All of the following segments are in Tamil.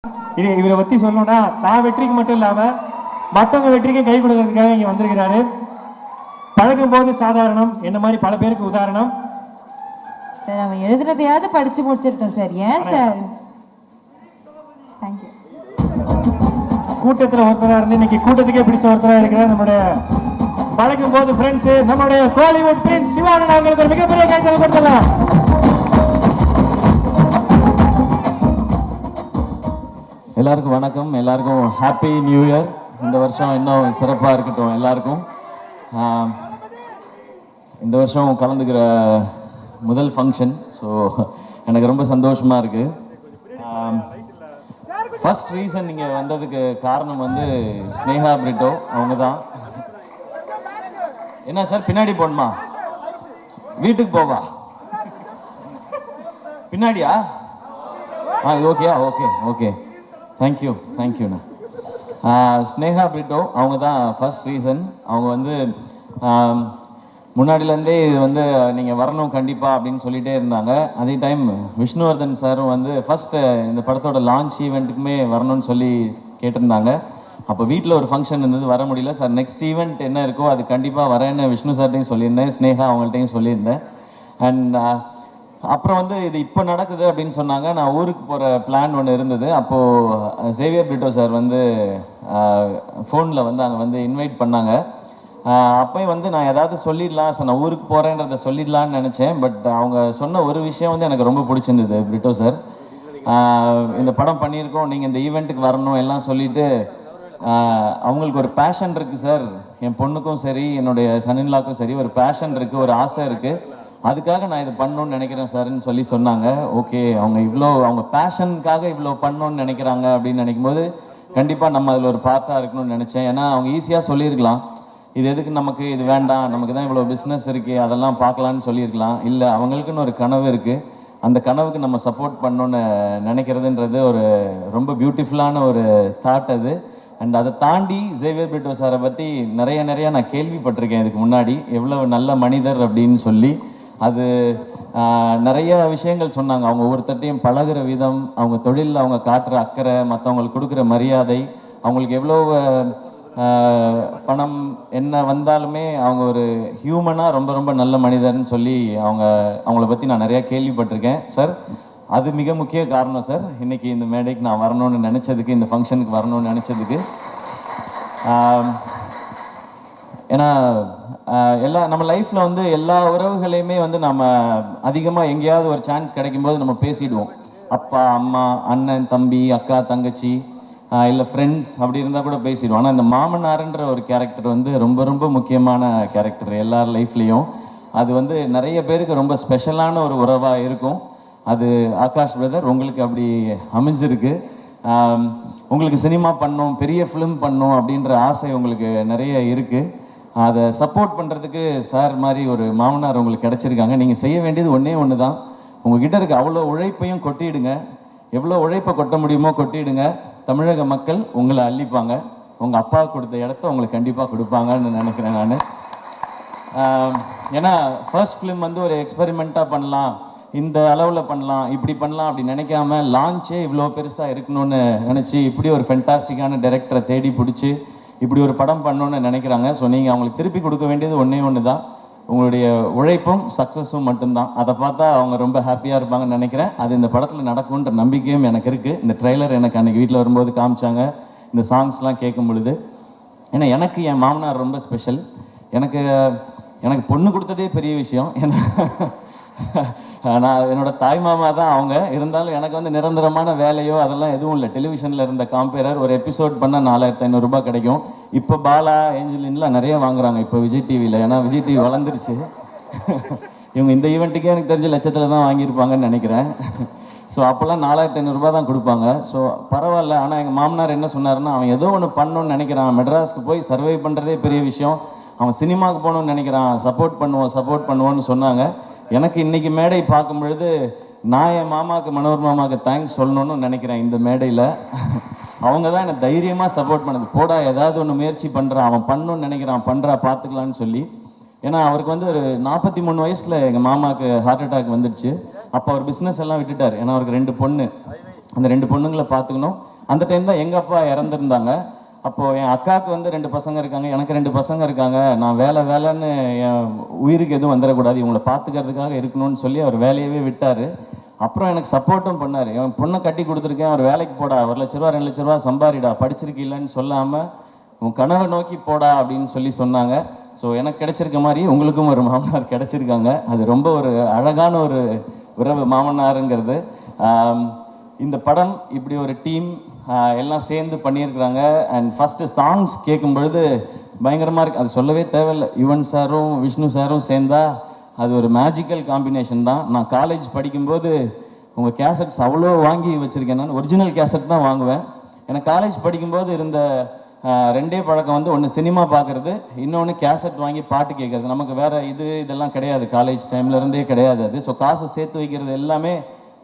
இவரை பற்றி சொல்லணும்னா நான் வெற்றிக்கு மட்டும் இல்லாமல் மற்றவங்க வெற்றிக்கு கை கொடுக்கறதுக்காக இங்கே வந்திருக்கிறாரு. பழகும் போது சாதாரணம், என்ன மாதிரி பல பேருக்கு உதாரணம். சார் அவன் எழுதுனதையாவது படிச்சு முடிச்சிருக்கோம் சார். ஏன் சார்? தேங்க்யூ. கூட்டத்தில் ஒருத்தராக இருந்து இன்னைக்கு கூட்டத்துக்கே பிடிச்ச ஒருத்தராக இருக்கிறார் நம்முடைய பழகும் போது ஃப்ரெண்ட்ஸ், நம்முடைய கோலிவுட் பிரின்ஸ் சிவானந்த் அவங்களுக்கு ஒரு மிகப்பெரிய கைத்தறல் கொடுத்துடலாம். எல்லாருக்கும் வணக்கம், எல்லாருக்கும் ஹாப்பி நியூ இயர். இந்த வருஷம் இன்னும் சிறப்பாக இருக்கட்டும் எல்லாருக்கும். இந்த வருஷம் கலந்துக்கிற முதல் ஃபங்க்ஷன், ஸோ எனக்கு ரொம்ப சந்தோஷமாக இருக்குது. ஃபர்ஸ்ட் ரீசன் நீங்கள் வந்ததுக்கு காரணம் வந்து ஸ்னேகா பிரிட்டோ அவங்க தான். என்ன சார் பின்னாடி போகணுமா? வீட்டுக்கு போவா? பின்னாடியா? இது ஓகேயா? ஓகே ஓகே, தேங்க்யூண்ணா. ஸ்னேகா பிரிட்டோ அவங்க தான் ஃபர்ஸ்ட் ரீசன். அவங்க வந்து முன்னாடிலேருந்தே இது வந்து நீங்கள் வரணும் கண்டிப்பாக அப்படின்னு சொல்லிகிட்டே இருந்தாங்க. அதே டைம் விஷ்ணுவர்தன் சாரும் வந்து ஃபஸ்ட்டு இந்த படத்தோட லான்ச் ஈவெண்ட்டுக்குமே வரணும்னு சொல்லி கேட்டிருந்தாங்க. அப்போ வீட்டில் ஒரு ஃபங்க்ஷன் இருந்தது, வர முடியல சார். நெக்ஸ்ட் ஈவெண்ட் என்ன இருக்கோ அது கண்டிப்பாக வரேன்னு விஷ்ணு சார்ட்டையும் சொல்லியிருந்தேன், ஸ்னேகா அவங்கள்ட்டையும் சொல்லியிருந்தேன். அண்ட் அப்புறம் வந்து இது இப்போ நடக்குது அப்படின்னு சொன்னாங்க. நான் ஊருக்கு போகிற பிளான் ஒன்று இருந்தது. அப்போது சேவியர் பிரிட்டோ சார் வந்து ஃபோனில் வந்து அங்கே வந்து இன்வைட் பண்ணாங்க. அப்போயும் வந்து நான் ஏதாவது சொல்லிடலாம் சார், நான் ஊருக்கு போகிறேன்றதை சொல்லிடலான்னு நினச்சேன். பட் அவங்க சொன்ன ஒரு விஷயம் வந்து எனக்கு ரொம்ப பிடிச்சிருந்தது. பிரிட்டோ சார், இந்த படம் பண்ணியிருக்கோம், நீங்கள் இந்த ஈவெண்ட்டுக்கு வரணும் எல்லாம் சொல்லிவிட்டு அவங்களுக்கு ஒரு பேஷன் இருக்குது சார், என் பொண்ணுக்கும் சரி என்னுடைய சன்னின்லாக்கும் சரி ஒரு பேஷன் இருக்குது, ஒரு ஆசை இருக்குது, அதுக்காக நான் இது பண்ணணும்னு நினைக்கிறேன் சார்ன்னு சொல்லி சொன்னாங்க. ஓகே, அவங்க பேஷனுக்காக இவ்வளோ பண்ணணும்னு நினைக்கிறாங்க அப்படின்னு நினைக்கும் போது கண்டிப்பாக நம்ம அதில் ஒரு பார்ட்டாக இருக்கணும்னு நினச்சேன். ஏன்னா அவங்க ஈஸியாக சொல்லியிருக்கலாம், இது எதுக்கு நமக்கு, இது வேண்டாம், நமக்கு தான் இவ்வளோ பிஸ்னஸ் இருக்குது, அதெல்லாம் பார்க்கலான்னு சொல்லியிருக்கலாம். இல்லை, அவங்களுக்குன்னு ஒரு கனவு இருக்குது, அந்த கனவுக்கு நம்ம சப்போர்ட் பண்ணணுன்னு நினைக்கிறதுன்றது ஒரு ரொம்ப பியூட்டிஃபுல்லான ஒரு தாட் அது. அண்ட் அதை தாண்டி சேவியர் பிரிட்டோ சாரை பற்றி நிறைய நான் கேள்விப்பட்டிருக்கேன் இதுக்கு முன்னாடி, எவ்வளவு நல்ல மனிதர் அப்படின்னு சொல்லி. அது நிறைய விஷயங்கள் சொன்னாங்க. அவங்க ஒவ்வொருத்தட்டையும் பழகிற விதம், அவங்க தொழிலில் அவங்க காட்டுற அக்கறை, மற்றவங்களுக்கு கொடுக்குற மரியாதை, அவங்களுக்கு எவ்வளோ பணம் என்ன வந்தாலுமே அவங்க ஒரு ஹியூமனாக ரொம்ப நல்ல மனிதர்னு சொல்லி அவங்கள பற்றி நான் நிறையா கேள்விப்பட்டிருக்கேன் சார். அது மிக முக்கிய காரணம் சார் இன்றைக்கி இந்த மேடைக்கு நான் வரணும்னு நினச்சதுக்கு, இந்த ஃபங்க்ஷனுக்கு வரணும்னு நினச்சதுக்கு. ஏன்னா நம்ம லைஃப்பில் வந்து எல்லா உறவுகளையுமே வந்து நம்ம அதிகமாக எங்கேயாவது ஒரு சான்ஸ் கிடைக்கும்போது நம்ம பேசிடுவோம். அப்பா அம்மா, அண்ணன் தம்பி, அக்கா தங்கச்சி, இல்லை ஃப்ரெண்ட்ஸ், அப்படி இருந்தால் கூட பேசிடுவோம். ஆனால் இந்த மாமனாருன்ற ஒரு கேரக்டர் வந்து ரொம்ப முக்கியமான கேரக்டர் எல்லார் லைஃப்லேயும். அது வந்து நிறைய பேருக்கு ரொம்ப ஸ்பெஷலான ஒரு உறவாக இருக்கும். அது ஆகாஷ் பிரதர் உங்களுக்கு அப்படி அமைஞ்சிருக்கு. உங்களுக்கு சினிமா பண்ணணும், பெரிய ஃபிலிம் பண்ணணும் அப்படின்ற ஆசை உங்களுக்கு நிறைய இருக்குது. அதை சப்போர்ட் பண்ணுறதுக்கு சார் மாதிரி ஒரு மாமனார் உங்களுக்கு கிடச்சிருக்காங்க. நீங்கள் செய்ய வேண்டியது ஒன்று தான், உங்ககிட்ட இருக்க அவ்வளோ உழைப்பையும் கொட்டிடுங்க. எவ்வளோ உழைப்பை கொட்ட முடியுமோ கொட்டிடுங்க. தமிழக மக்கள் உங்களை அள்ளிப்பாங்க. உங்கள் அப்பா கொடுத்த இடத்த உங்களுக்கு கண்டிப்பாக கொடுப்பாங்கன்னு நினைக்கிறேன் நான். ஏன்னா ஃபர்ஸ்ட் ஃபிலிம் வந்து ஒரு எக்ஸ்பெரிமெண்ட்டாக பண்ணலாம், இந்த அளவில் பண்ணலாம், இப்படி பண்ணலாம் அப்படி நினைக்காம லான்ச்சே இவ்வளோ பெருசாக இருக்கணும்னு நினச்சி இப்படி ஒரு ஃபென்டாஸ்டிக்கான டைரக்டரை தேடி பிடிச்சி இப்படி ஒரு படம் பண்ணணுன்னு நினைக்கிறாங்க. ஸோ நீங்கள் அவங்களுக்கு திருப்பி கொடுக்க வேண்டியது ஒன்று தான், உங்களுடைய உழைப்பும் சக்ஸஸும் மட்டும்தான். அதை பார்த்தா அவங்க ரொம்ப ஹாப்பியாக இருப்பாங்கன்னு நினைக்கிறேன். அது இந்த படத்தில் நடக்கும்ன்ற நம்பிக்கையும் எனக்கு இருக்குது. இந்த ட்ரெய்லர் எனக்கு அன்றைக்கி வீட்டில் வரும்போது காமிச்சாங்க, இந்த சாங்ஸ்லாம் கேட்கும் பொழுது. ஏன்னா எனக்கு என் மாமனார் ரொம்ப ஸ்பெஷல். எனக்கு பொண்ணு கொடுத்ததே பெரிய விஷயம். ஏன்னா நான் என்னோடய தாய் மாமா தான் அவங்க. இருந்தாலும் எனக்கு வந்து நிரந்தரமான வேலையோ அதெல்லாம் எதுவும் இல்லை. டெலிவிஷனில் இருந்த காம்பேரர் ஒரு எபிசோட் பண்ணால் 4500 ரூபாய் கிடைக்கும். இப்போ பாலா, ஏஞ்சலின்லாம் நிறைய வாங்குறாங்க இப்போ விஜய் டிவியில். ஏன்னா விஜய் டிவி வளர்ந்துருச்சு. இவங்க இந்த ஈவெண்ட்டுக்கே எனக்கு தெரிஞ்ச லட்சத்தில் தான் வாங்கியிருப்பாங்கன்னு நினைக்கிறேன். ஸோ அப்போல்லாம் 4500 ரூபாய் தான் கொடுப்பாங்க. ஸோ பரவாயில்ல. ஆனால் எங்கள் மாமனார் என்ன சொன்னார்னா, அவன் ஏதோ ஒன்று பண்ணணும்னு நினைக்கிறான், மெட்ராஸ்க்கு போய் சர்வை பண்ணுறதே பெரிய விஷயம், அவன் சினிமாவுக்கு போகணுன்னு நினைக்கிறான், சப்போர்ட் பண்ணுவோன்னு சொன்னாங்க. எனக்கு இன்றைக்கி மேடை பார்க்கும் பொழுது நான் என் மாமாவுக்கு, மனோர் மாமாவுக்கு தேங்க்ஸ் சொல்லணும்னு நினைக்கிறேன். இந்த மேடையில் அவங்க தான் என்னை தைரியமாக சப்போர்ட் பண்ணது. போடா, ஏதாவது ஒன்று முயற்சி பண்ணுறான், அவன் பண்ணணும்னு நினைக்கிறான், பண்ணுறா பார்த்துக்கலான்னு சொல்லி. ஏன்னா அவருக்கு வந்து ஒரு 43 வயசில் எங்கள் மாமாவுக்கு ஹார்ட் அட்டாக் வந்துடுச்சு. அப்போ அவர் பிஸ்னஸ் எல்லாம் விட்டுட்டார். ஏன்னா அவருக்கு 2 பொண்ணு, அந்த 2 பொண்ணுங்களை பார்த்துக்கணும். அந்த டைம் தான் எங்கள் அப்பா இறந்துருந்தாங்க. அப்போது என் அக்காவுக்கு வந்து 2 பசங்க இருக்காங்க, எனக்கு 2 பசங்க இருக்காங்க. நான் வேலைன்னு என் உயிருக்கு எதுவும் வந்துடக்கூடாது, இவங்களை பார்த்துக்கிறதுக்காக இருக்கணும்னு சொல்லி அவர் வேலையவே விட்டார். அப்புறம் எனக்கு சப்போர்ட்டும் பண்ணார். என் பொண்ணை கட்டி கொடுத்துருக்கேன், அவர் வேலைக்கு போடா, 1 லட்ச ரூபா 2 லட்ச ரூபா சம்பாரிடா, படிச்சிருக்கீங்களன்னு சொல்லாமல் உன் கனவை நோக்கி போடா அப்படின்னு சொன்னாங்க. ஸோ எனக்கு கிடைச்சிருக்க மாதிரி உங்களுக்கும் ஒரு மாமனார் கிடைச்சிருக்காங்க. அது ரொம்ப ஒரு அழகான ஒரு உறவு மாமனாருங்கிறது. இந்த படம் இப்படி ஒரு டீம் எல்லாம் சேர்ந்து பண்ணியிருக்கிறாங்க. அண்ட் ஃபஸ்ட்டு சாங்ஸ் கேட்கும் பொழுது பயங்கரமாக இருக்குது. அது சொல்லவே தேவையில்லை. யுவன் சாரும் விஷ்ணு சாரும் சேர்ந்தா அது ஒரு மேஜிக்கல் காம்பினேஷன் தான். நான் காலேஜ் படிக்கும்போது உங்கள் கேசட்ஸ் அவ்வளோ வாங்கி வச்சுருக்கேன். நான் ஒரிஜினல் கேசட் தான் வாங்குவேன். எனக்கு காலேஜ் படிக்கும்போது இருந்த 2 பழக்கம் வந்து, ஒன்று சினிமா பார்க்குறது, இன்னொன்று கேசட் வாங்கி பாட்டு கேட்குறது. நமக்கு வேறு இதெல்லாம் கிடையாது, காலேஜ் டைம்லேருந்தே கிடையாது அது. ஸோ காசை சேர்த்து வைக்கிறது எல்லாமே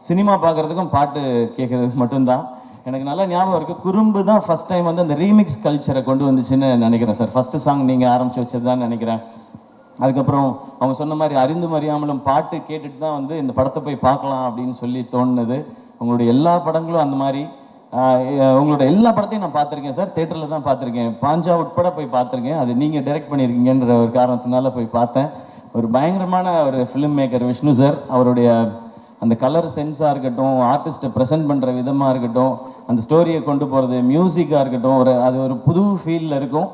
சினிமா பார்க்குறதுக்கும் பாட்டு கேட்குறதுக்கு மட்டும்தான். எனக்கு நல்லா ஞாபகம் இருக்குது. குறும்பு தான் ஃபஸ்ட் டைம் வந்து அந்த ரீமிக்ஸ் கல்ச்சரை கொண்டு வந்துச்சுன்னு நினைக்கிறேன் சார். ஃபஸ்ட்டு சாங் நீங்கள் ஆரம்பித்து வச்சது தான் நினைக்கிறேன். அதுக்கப்புறம் அவங்க சொன்ன மாதிரி அறிந்தும் அறியாமலும் பாட்டு கேட்டுட்டு தான் வந்து இந்த படத்தை போய் பார்க்கலாம் அப்படின்னு சொல்லி தோணுனது. உங்களுடைய எல்லா படங்களும் அந்த மாதிரி. உங்களோட எல்லா படத்தையும் நான் பார்த்துருக்கேன் சார், தேட்டரில் தான் பார்த்துருக்கேன். பாஞ்சா உட்பட போய் பார்த்துருக்கேன். அது நீங்கள் டைரக்ட் பண்ணியிருக்கீங்கன்ற ஒரு காரணத்தினால போய் பார்த்தேன். ஒரு பயங்கரமான ஒரு ஃபிலிம் மேக்கர் விஷ்ணு சார். அவருடைய அந்த கலர் சென்ஸாக இருக்கட்டும், ஆர்டிஸ்ட்டை ப்ரெசென்ட் பண்ணுற விதமாக இருக்கட்டும், அந்த ஸ்டோரியை கொண்டு போகிறது, மியூசிக்காக இருக்கட்டும், அது ஒரு புது ஃபீலில் இருக்கும்.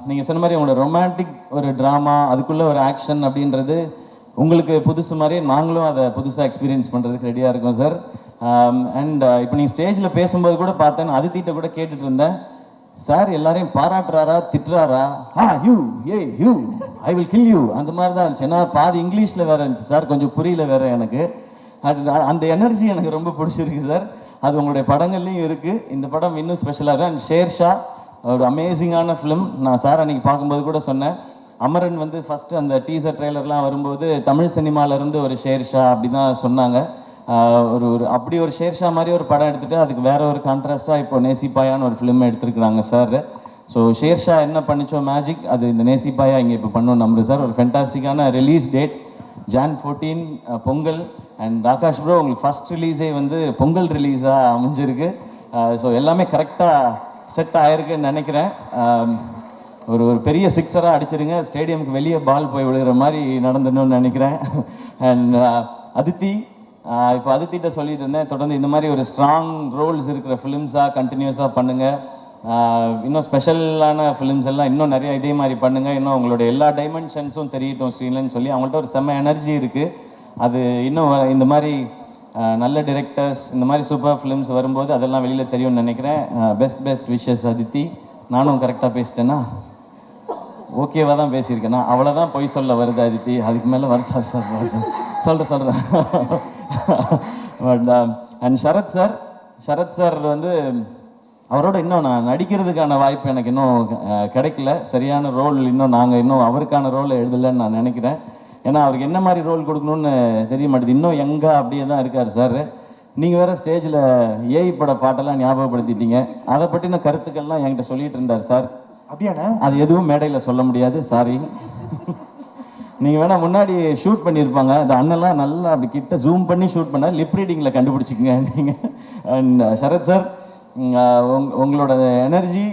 நீங்கள் சொன்ன மாதிரி உங்களோட ரொமான்டிக் ஒரு ட்ராமா, அதுக்குள்ளே ஒரு ஆக்ஷன் அப்படின்றது உங்களுக்கு புதுசு மாதிரி நாங்களும் அதை புதுசாக எக்ஸ்பீரியன்ஸ் பண்ணுறதுக்கு ரெடியாக இருக்கோம் சார். அண்ட் இப்போ நீங்கள் ஸ்டேஜில் பேசும்போது கூட பார்த்தேன், அதித்திட்ட கூட கேட்டுட்டு இருந்தேன், சார் எல்லாரையும் பாராட்டுறாரா திட்டுறாரா? You I will kill you அந்த மாதிரி தான் இருந்துச்சு. ஏன்னா பாதி இங்கிலீஷில் வேறு இருந்துச்சு சார், கொஞ்சம் புரியல வேறு எனக்கு. அந்த எனர்ஜி எனக்கு ரொம்ப பிடிச்சிருக்கு சார். அது உங்களுடைய படங்கள்லையும் இருக்குது. இந்த படம் இன்னும் ஸ்பெஷலாக இருக்குது. அண்ட் ஷேர்ஷா ஒரு அமேசிங்கான ஃபிலிம். நான் சார் அன்றைக்கி பார்க்கும்போது கூட சொன்னேன், அமரன் வந்து ஃபஸ்ட்டு அந்த டீசர் ட்ரெய்லர்லாம் வரும்போது தமிழ் சினிமாவிலேருந்து ஒரு ஷேர்ஷா அப்படி தான் சொன்னாங்க. ஒரு அப்படி ஒரு ஷேர்ஷா மாதிரி ஒரு படம் எடுத்துகிட்டு அதுக்கு வேற ஒரு கான்ட்ராஸ்டாக இப்போ நேசிப்பாயான்னு ஒரு ஃபிலிம் எடுத்துருக்குறாங்க சார். ஸோ ஷேர்ஷா என்ன பண்ணிச்சோ மேஜிக், அது இந்த நேசிப்பாயா இங்கே இப்போ பண்ணணும் நம்புறேன் சார். ஒரு ஃபென்டாஸ்டிக்கான release date Jan 14 Pongal. And Akash bro உங்களுக்கு ஃபஸ்ட் ரிலீஸே வந்து பொங்கல் ரிலீஸாக அமைஞ்சிருக்கு. ஸோ எல்லாமே கரெக்டாக செட் ஆகிருக்குன்னு நினைக்கிறேன். ஒரு பெரிய சிக்ஸராக அடிச்சிருங்க, ஸ்டேடியமுக்கு வெளியே பால் போய் விழுகிற மாதிரி நடந்துடணும்னு நினைக்கிறேன். அண்ட் அதித்தி, இப்போ அதித்திட்ட சொல்லிட்டு இருந்தேன், தொடர்ந்து இந்த மாதிரி ஒரு ஸ்ட்ராங் ரோல்ஸ் இருக்கிற ஃபிலிம்ஸாக கண்டினியூஸாக பண்ணுங்கள். இன்னும் ஸ்பெஷலான ஃபிலிம்ஸ் எல்லாம் இன்னும் நிறைய இதே மாதிரி பண்ணுங்கள். இன்னும் உங்களோட எல்லா டைமென்ஷன்ஸும் தெரியட்டும் ஸ்க்ரீன்லன்னு சொல்லி அவங்கள்ட்ட ஒரு செம்ம எனர்ஜி இருக்குது. அது இன்னும் இந்த மாதிரி நல்ல டிரெக்டர்ஸ், இந்த மாதிரி சூப்பர் ஃபிலிம்ஸ் வரும்போது அதெல்லாம் வெளியில் தெரியும்னு நினைக்கிறேன். Best wishes Aditi. நானும் கரெக்டாக பேசிட்டேன்னா ஓகேவாக தான் பேசியிருக்கேன்னா அவ்வளோதான் பொய் சொல்ல வருது அதித்தி, அதுக்கு மேலே வர சொல்கிறேன். பட் அண்ட் சரத் சார் வந்து அவரோட இன்னும் நான் நடிக்கிறதுக்கான வாய்ப்பு எனக்கு இன்னும் கிடைக்கல. சரியான ரோல் இன்னும் அவருக்கான ரோல் எழுதலைன்னு நான் நினைக்கிறேன். ஏன்னா அவருக்கு என்ன மாதிரி ரோல் கொடுக்கணும்னு தெரிய மாட்டேது. இன்னும் எங்கே அப்படியே தான் இருக்கார் சார். நீங்கள் வேறு ஸ்டேஜில் ஏஐ பட பாட்டெல்லாம் ஞாபகப்படுத்திட்டீங்க. அதை பற்றின கருத்துக்கள்லாம் என்கிட்ட சொல்லிட்டு இருந்தார் சார். அப்படியாண்ணா? அது எதுவும் மேடையில் சொல்ல முடியாது, சாரி. நீங்கள் வேணால் முன்னாடி ஷூட் பண்ணியிருப்பாங்க, அந்த அண்ணெல்லாம் நல்லா அப்படி கிட்ட ஜூம் பண்ணி ஷூட் பண்ண லிப் ரீடிங்கில் கண்டுபிடிச்சிக்கங்க நீங்கள். அண்ட் சரத் சார், உங்களோட எனர்ஜி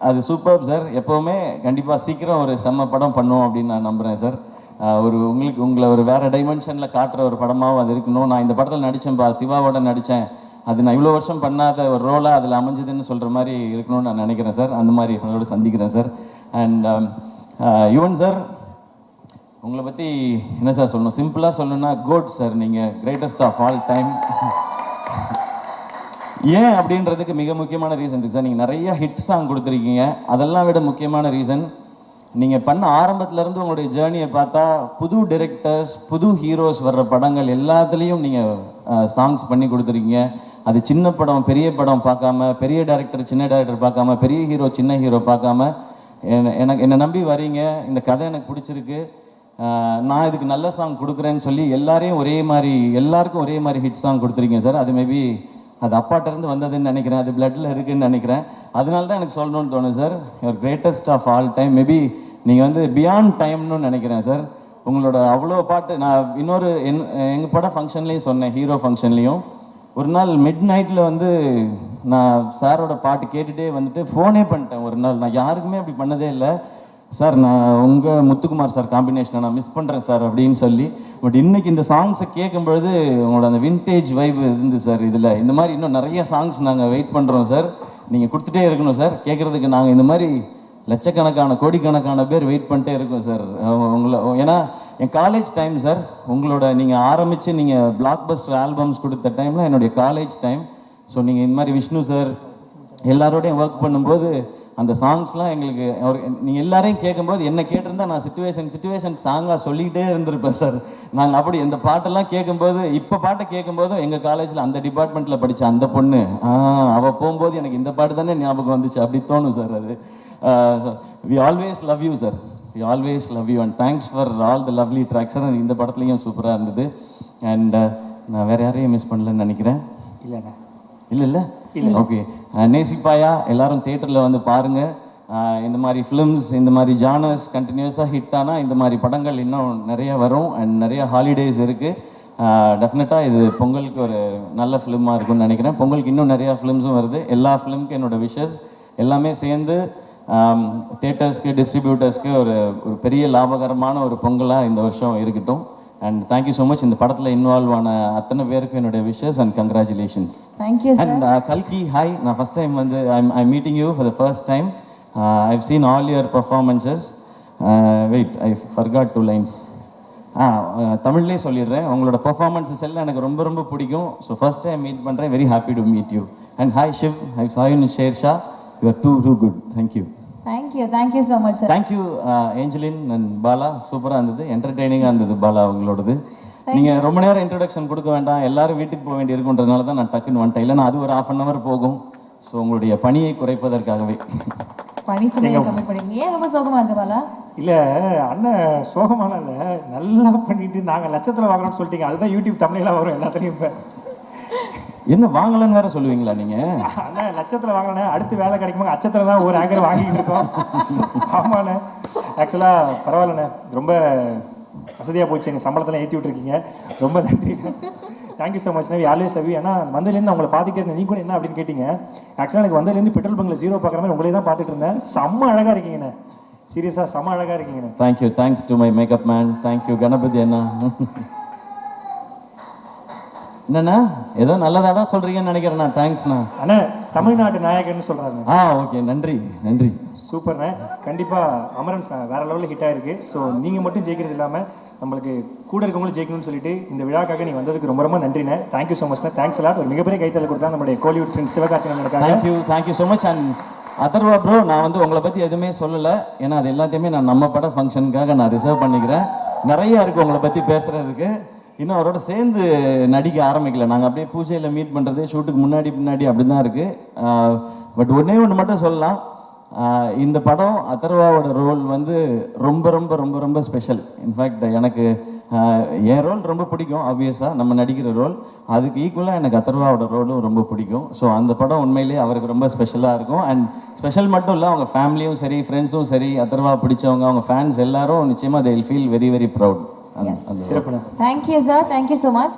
அது சூப்பர் சார். எப்போவுமே கண்டிப்பாக சீக்கிரம் ஒரு செம்ம படம் பண்ணுவோம் அப்படின்னு நான் நம்புகிறேன் சார். உங்களை ஒரு வேறு டைமென்ஷனில் காட்டுற ஒரு படமாகவும் அது இருக்கணும். நான் இந்த படத்தில் நடித்தேன்ப்பா, சிவாவோட நடித்தேன், அது நான் இவ்வளோ வருஷம் பண்ணாத ஒரு ரோலாக அதில் அமைஞ்சதுன்னு சொல்கிற மாதிரி இருக்கணும்னு நான் நினைக்கிறேன் சார். அந்த மாதிரி உங்களோட சந்திக்கிறேன் சார். அண்ட் யுவன் சார், உங்களை பற்றி என்ன சார் சொல்லணும்? சிம்பிளாக சொல்லணும்னா கோட் சார். நீங்கள் கிரேட்டஸ்ட் ஆஃப் ஆல் டைம். ஏன் அப்படின்றதுக்கு மிக முக்கியமான ரீசன் இருக்குது சார். நீங்கள் நிறைய ஹிட் சாங் கொடுத்துருக்கீங்க. அதெல்லாம் விட முக்கியமான ரீசன், நீங்கள் பண்ண ஆரம்பத்துலேருந்து உங்களுடைய ஜேர்னியை பார்த்தா புது டிரெக்டர்ஸ், புது ஹீரோஸ் வர்ற படங்கள் எல்லாத்துலேயும் நீங்கள் சாங்ஸ் பண்ணி கொடுத்துருக்கீங்க. அது சின்ன படம் பெரிய படம் பார்க்காம, பெரிய டைரக்டர் சின்ன டைரக்டர் பார்க்காம, பெரிய ஹீரோ சின்ன ஹீரோ பார்க்காம என்னை நம்பி வரீங்க. இந்த கதை எனக்கு பிடிச்சிருக்கு, நான் இதுக்கு நல்ல சாங் கொடுக்குறேன்னு சொல்லி எல்லாருக்கும் ஒரே மாதிரி ஹிட் சாங் கொடுத்துருக்கீங்க சார். அது மேபி அது அப்பாட்டிருந்து வந்ததுன்னு நினைக்கிறேன், அது பிளட்டில் இருக்குதுன்னு நினைக்கிறேன். அதனால தான் எனக்கு சொல்லணும்னு தோணும் sir. Your greatest of all time. Maybe நீங்கள் வந்து பியாண்ட் டைம்னு நினைக்கிறேன் சார். உங்களோட அவ்வளோ பாட்டு நான் எங்கள் படம் ஃபங்க்ஷன்லேயும் சொன்னேன், ஹீரோ ஃபங்க்ஷன்லேயும். ஒரு நாள் மிட் நைட்டில் வந்து நான் சாரோட பாட்டு கேட்டுகிட்டே வந்துட்டு ஃபோனே பண்ணிட்டேன் ஒரு நாள். நான் யாருக்குமே அப்படி பண்ணதே இல்லை. சார் நான் உங்கள் முத்துக்குமார் சார் காம்பினேஷனை நான் மிஸ் பண்ணுறேன் சார் அப்படின்னு சொல்லி. பட் இன்னைக்கு இந்த சாங்ஸை கேட்கும்பொழுது உங்களோட அந்த வின்டேஜ் வைப் இருந்து சார். இதில் இந்த மாதிரி இன்னும் நிறைய சாங்ஸ் நாங்கள் வெயிட் பண்ணுறோம் சார். நீங்கள் கொடுத்துட்டே இருக்கணும் சார். கேட்குறதுக்கு நாங்கள் இந்த மாதிரி லட்சக்கணக்கான கோடிக்கணக்கான பேர் வெயிட் பண்ணிட்டே இருக்கோம் சார். உங்களை ஏன்னா என் காலேஜ் டைம் சார். உங்களோட நீங்கள் ஆரம்பித்து நீங்கள் பிளாக் பஸ்டர் ஆல்பம்ஸ் கொடுத்த டைமில் என்னுடைய காலேஜ் டைம். ஸோ நீங்கள் இந்த மாதிரி விஷ்ணு சார் எல்லாரோடையும் ஒர்க் பண்ணும்போது அந்த சாங்ஸ்லாம் எங்களுக்கு நீங்கள் எல்லாரையும் கேட்கும்போது என்ன கேட்டிருந்தா நான் சிச்சுவேஷன் சாங்காக சொல்லிக்கிட்டே இருந்திருப்பேன் சார். நாங்கள் அப்படி இந்த பாட்டெல்லாம் கேட்கும்போது இப்போ பாட்டை கேட்கும்போதும் எங்கள் காலேஜில் அந்த டிபார்ட்மெண்ட்டில் படித்த அந்த பொண்ணு அவள் போகும்போது எனக்கு இந்த பாட்டு தானே ஞாபகம் வந்துச்சு அப்படி தோணும் சார். அது we always love you sir. We always love you and thanks for all the lovely tracks sir. இந்த படத்துலையும் சூப்பராக இருந்தது. அண்ட் நான் வேறு யாரையும் மிஸ் பண்ணலன்னு நினைக்கிறேன். இல்லைண்ணா இல்லை ஓகே. நேசிப்பாயா எல்லாரும் தியேட்டரில் வந்து பாருங்கள். இந்த மாதிரி ஃபிலிம்ஸ் இந்த மாதிரி ஜானர்ஸ் கண்டினியூஸாக ஹிட் ஆனால் இந்த மாதிரி படங்கள் இன்னும் நிறைய வரும். அண்ட் நிறைய ஹாலிடேஸ் இருக்குது. டெஃபினட்டாக இது பொங்கலுக்கு ஒரு நல்ல ஃபிலிமாக இருக்கும்னு நினைக்கிறேன். பொங்கலுக்கு இன்னும் நிறையா ஃபிலிம்ஸும் வருது. எல்லா ஃபிலிமுக்கும் என்னோடய விஷஸ் எல்லாமே சேர்ந்து தியேட்டர்ஸ்க்கு டிஸ்ட்ரிபியூட்டர்ஸ்க்கு ஒரு பெரிய லாபகரமான ஒரு பொங்கலாக இந்த வருஷம் இருக்கட்டும். And thank you so much. இந்த படத்தில் இன்வால்வ் ஆன அத்தனை பேருக்கு என்னுடைய wishes and congratulations. Thank you sir. And கல்கி ஹாய். நான் ஃபஸ்ட் டைம் வந்து I meeting you for the first time. I've seen all your performances. Wait I forgot 2 lines. தமிழ்லேயே சொல்லிடுறேன். உங்களோட பர்ஃபார்மன்ஸஸ் எல்லாம் எனக்கு ரொம்ப ரொம்ப பிடிக்கும். ஸோ ஃபர்ஸ்ட் டைம் மீட் பண்ணுறேன். Very happy to meet you. And hi Shiv. I saw you in Shershaah. You are too good. Thank you so much sir. Thank you Angeline and Bala. சூப்பராக இருந்தது. என்டர்டெய்னிங்காக இருந்தது பாலா உங்களோடது. நீங்கள் ரொம்ப நேரம் இன்ட்ரடக்ஷன் கொடுக்க வேண்டாம். எல்லாரும் வீட்டுக்கு போக வேண்டி இருக்குன்றதுனால தான் நான் டக்குன்னு வந்துட்டேன். இல்லைன்னா அது ஒரு 1/2 hour போகும். ஸோ உங்களுடைய பணியை குறைப்பதற்காகவே. பணி சுமையை கம்மி பண்ணிங்க. ஏன் ரொம்ப சோகமாக இருக்கு பாலா? இல்லை அண்ணன் சோகமான இல்லை, நல்லா பண்ணிட்டு நாங்கள் லட்சத்தில் வாங்குறோம்னு சொல்லிட்டீங்க. அதுதான் யூடியூப் தமிழெலாம் வரும் எல்லாத்துலேயும். இப்போ என்ன வாங்கலன்னு வேற சொல்லுவீங்களா நீங்கள்? அண்ணா லட்சத்தில் வாங்கினே அடுத்து வேலை கிடைக்குமா அச்சத்தில் தான் ஒரு ஆங்கர் வாங்கிட்டு இருக்கோம். ஆமாண்ணே ஆக்சுவலாக பரவாயில்லண்ணே. ரொம்ப வசதியாக போச்சு. எங்கள் சம்பளத்தில் ஏற்றி விட்டுருக்கீங்க. ரொம்ப நன்றி. Thank you so much. We always love you. ஏன்னா வந்ததுலேருந்து அவங்களை பார்த்துட்டே இருந்தேன். நீ கூட என்ன அப்படின்னு கேட்டீங்க. ஆக்சுவலாக எனக்கு வந்ததுலேருந்து பெட்ரோல் பங்கில் 0 பார்க்குற மாதிரி உங்களே தான் பார்த்துட்டு இருந்தேன். செம்ம அழகாக இருக்கீங்கண்ணே. சீரியஸாக செம்ம அழகாக இருக்கீங்கண்ணே. Thank you. Thanks to my makeup man. Thank you Ganapathi அண்ணா. என்னண்ணா ஏதோ நல்லதாக தான் சொல்கிறீங்கன்னு நினைக்கிறேண்ணா. தேங்க்ஸ்ண்ணா. அண்ணா தமிழ்நாட்டு நாயகன்னு சொல்கிறாங்க. ஓகே நன்றி. சூப்பர்ண்ணே. கண்டிப்பாக அமரன் வேற லெவலில் ஹிட் ஆயிருக்கு. ஸோ நீங்கள் மட்டும் ஜெயிக்கிறது இல்லாமல் நம்மளுக்கு கூட இருக்கவங்களும் ஜெயிக்கணும்னு சொல்லிட்டு இந்த விழாக்காக நீ வந்ததுக்கு ரொம்ப ரொம்ப நன்றிண்ணே. தேங்க்யூ ஸோ மச்ண்ணே. தேங்க்ஸ் எல்லாம். ஒரு மிகப்பெரிய கைத்தல் கொடுத்தா நம்மளுடைய கோலிவுட் ஃப்ரெண்ட்ஸ் சிவகார்த்திகேயன் இருக்காங்க. Thank you so much. And Atharvaa bro, நான் வந்து உங்களை பற்றி எதுவுமே சொல்லலை. ஏன்னா அது எல்லாத்தையுமே நான் நம்ம பட ஃபங்க்ஷனுக்காக நான் ரிசர்வ் பண்ணிக்கிறேன். நிறையா இருக்குது உங்களை பற்றி பேசுகிறதுக்கு. இன்னும் அவரோட சேர்ந்து நடிக்க ஆரம்பிக்கல. நாங்கள் அப்படியே பூஜையில் மீட் பண்ணுறது ஷூட்டுக்கு முன்னாடி அப்படி தான் இருக்குது. பட் ஒன்று மட்டும் சொல்லலாம். இந்த படம் அதர்வாவோட ரோல் வந்து ரொம்ப ரொம்ப ரொம்ப ரொம்ப ஸ்பெஷல். இன்ஃபேக்ட் எனக்கு என் ரோல் ரொம்ப பிடிக்கும். ஆப்வியஸாக நம்ம நடிக்கிற ரோல் அதுக்கு ஈக்குவலாக எனக்கு அதர்வாவோட ரோலும் ரொம்ப பிடிக்கும். ஸோ அந்த படம் உண்மையிலேயே அவருக்கு ரொம்ப ஸ்பெஷலாக இருக்கும். அண்ட் ஸ்பெஷல் மட்டும் இல்லை, அவங்க ஃபேமிலியும் சரி ஃப்ரெண்ட்ஸும் சரி அதர்வா பிடிச்சவங்க அவங்க ஃபேன்ஸ் எல்லாரும் நிச்சயமாக they will feel very very proud. சிறப்பு. Thank you sir. Thank you so much.